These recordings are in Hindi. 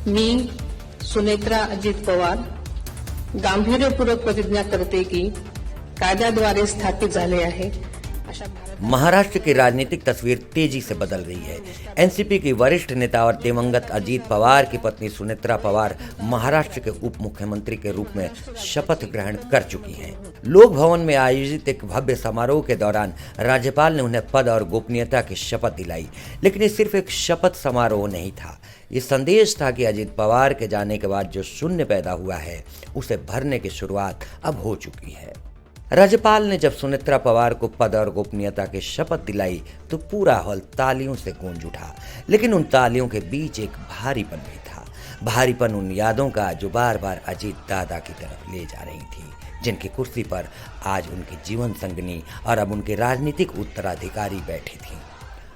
मी सुनेत्रा अजित पवार गांभीर्यपूर्वक प्रतिज्ञा करते की कायद्याद्वारे स्थापित झाले आहे अशा महाराष्ट्र की राजनीतिक तस्वीर तेजी से बदल रही है। एनसीपी की वरिष्ठ नेता और दिवंगत अजीत पवार की पत्नी सुनेत्रा पवार महाराष्ट्र के उप मुख्यमंत्री के रूप में शपथ ग्रहण कर चुकी हैं। लोक भवन में आयोजित एक भव्य समारोह के दौरान राज्यपाल ने उन्हें पद और गोपनीयता की शपथ दिलाई, लेकिन ये सिर्फ एक शपथ समारोह नहीं था। ये संदेश था कि अजीत पवार के जाने के बाद जो शून्य पैदा हुआ है उसे भरने की शुरुआत अब हो चुकी है। राज्यपाल ने जब सुनेत्रा पवार को पद और गोपनीयता की शपथ दिलाई तो पूरा हॉल तालियों से गूंज उठा, लेकिन उन तालियों के बीच एक भारीपन भी था। भारीपन उन यादों का जो बार बार अजीत दादा की तरफ ले जा रही थी, जिनकी कुर्सी पर आज उनकी जीवन संगनी और अब उनके राजनीतिक उत्तराधिकारी बैठी थी।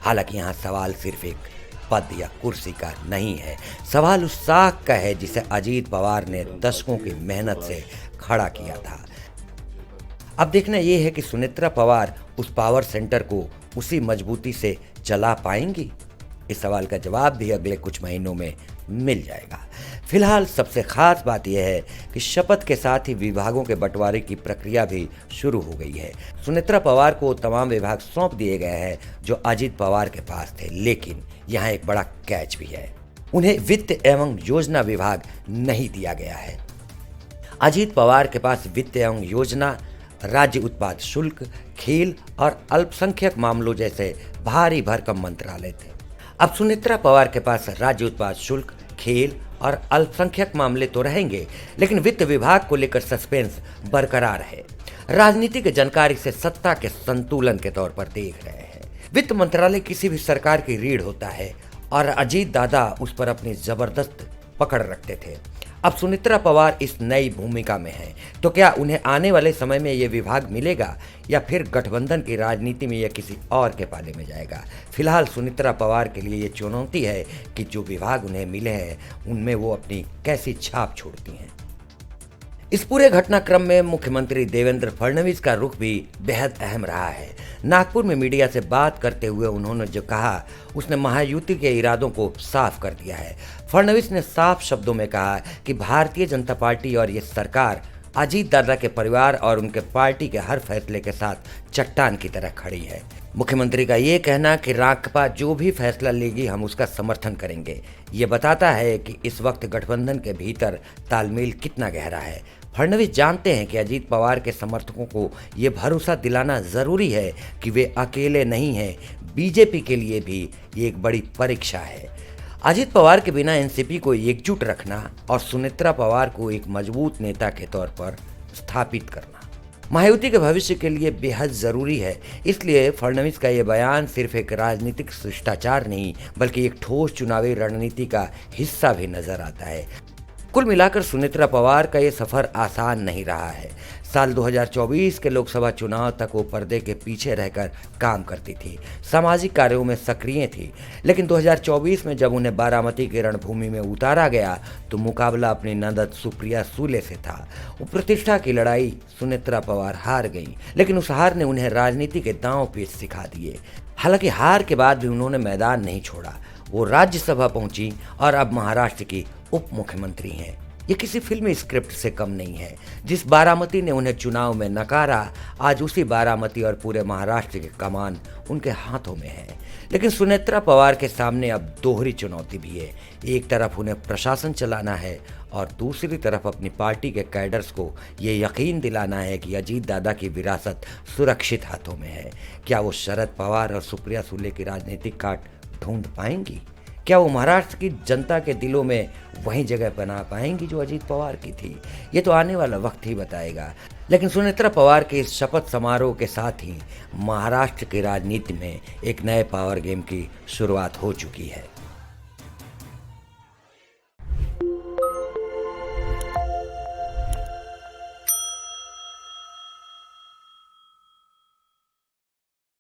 हालांकि यहाँ सवाल सिर्फ एक पद या कुर्सी का नहीं है, सवाल उस साख का है जिसे अजीत पवार ने दशकों की मेहनत से खड़ा किया था। अब देखना यह है कि सुनेत्रा पवार उस पावर सेंटर को उसी मजबूती से चला पाएंगी। इस सवाल का जवाब भी अगले कुछ महीनों में मिल जाएगा। फिलहाल सबसे खास बात यह है कि शपथ के साथ ही विभागों के बंटवारे की प्रक्रिया भी शुरू हो गई है। सुनेत्रा पवार को तमाम विभाग सौंप दिए गए हैं जो अजीत पवार के पास थे, लेकिन यहाँ एक बड़ा कैच भी है, उन्हें वित्त एवं योजना विभाग नहीं दिया गया है। अजीत पवार के पास वित्त एवं योजना, राज्य उत्पाद शुल्क, खेल और अल्पसंख्यक मामलों जैसे भारी भरकम मंत्रालय थे। अब सुनेत्रा पवार के पास राज्य उत्पाद शुल्क, खेल और अल्पसंख्यक मामले तो रहेंगे, लेकिन वित्त विभाग को लेकर सस्पेंस बरकरार है। राजनीति की जानकारी से सत्ता के संतुलन के तौर पर देख रहे हैं। वित्त मंत्रालय किसी भी सरकार की रीढ़ होता है और अजीत दादा उस पर अपनी जबरदस्त पकड़ रखते थे। अब सुनेत्रा पवार इस नई भूमिका में हैं, तो क्या उन्हें आने वाले समय में ये विभाग मिलेगा या फिर गठबंधन की राजनीति में यह किसी और के पाले में जाएगा? फिलहाल सुनेत्रा पवार के लिए ये चुनौती है कि जो विभाग उन्हें मिले हैं उनमें वो अपनी कैसी छाप छोड़ती हैं। इस पूरे घटनाक्रम में मुख्यमंत्री देवेंद्र फडणवीस का रुख भी बेहद अहम रहा है। नागपुर में मीडिया से बात करते हुए उन्होंने जो कहा उसने महायुति के इरादों को साफ कर दिया है। फडणवीस ने साफ शब्दों में कहा कि भारतीय जनता पार्टी और ये सरकार अजीत दादा के परिवार और उनके पार्टी के हर फैसले के साथ चट्टान की तरह खड़ी है। मुख्यमंत्री का ये कहना कि राकपा जो भी फैसला लेगी हम उसका समर्थन करेंगे, ये बताता है कि इस वक्त गठबंधन के भीतर तालमेल कितना गहरा है। फडणवीस जानते हैं कि अजीत पवार के समर्थकों को ये भरोसा दिलाना जरूरी है कि वे अकेले नहीं हैं, बीजेपी के लिए भी ये एक बड़ी परीक्षा है। अजीत पवार के बिना एनसीपी को एकजुट रखना और सुनेत्रा पवार को एक मजबूत नेता के तौर पर स्थापित करना महायुति के भविष्य के लिए बेहद जरूरी है। इसलिए फडणवीस का ये बयान सिर्फ एक राजनीतिक शिष्टाचार नहीं बल्कि एक ठोस चुनावी रणनीति का हिस्सा भी नजर आता है। कुल मिलाकर सुनेत्रा पवार का ये सफर आसान नहीं रहा है। साल 2024 के लोकसभा चुनाव तक वो पर्दे के पीछे रहकर काम करती थी, सामाजिक कार्यों में सक्रिय थी, लेकिन 2024 में जब उन्हें बारामती की रणभूमि में उतारा गया तो मुकाबला अपनी नंदत सुप्रिया सूले से था। वो प्रतिष्ठा की लड़ाई सुनेत्रा पवार हार गई, लेकिन उस हार ने उन्हें राजनीति के दांव पेच सिखा दिए। हालांकि हार के बाद भी उन्होंने मैदान नहीं छोड़ा। वो राज्यसभा पहुंची और अब महाराष्ट्र की उप मुख्यमंत्री हैं। ये किसी फिल्मी स्क्रिप्ट से कम नहीं है। जिस बारामती ने उन्हें चुनाव में नकारा, आज उसी बारामती और पूरे महाराष्ट्र की कमान उनके हाथों में है। लेकिन सुनेत्रा पवार के सामने अब दोहरी चुनौती भी है। एक तरफ उन्हें प्रशासन चलाना है और दूसरी तरफ अपनी पार्टी के कैडर्स को ये यकीन दिलाना है कि अजीत दादा की विरासत सुरक्षित हाथों में है। क्या वो शरद पवार और सुप्रिया सूले की राजनीतिक काट ढूंढ पाएंगी? क्या वो महाराष्ट्र की जनता के दिलों में वही जगह बना पाएंगी जो अजीत पवार की थी? ये तो आने वाला वक्त ही बताएगा। लेकिन सुनेत्रा पवार के इस शपथ समारोह के साथ ही महाराष्ट्र की राजनीति में एक नए पावर गेम की शुरुआत हो चुकी है।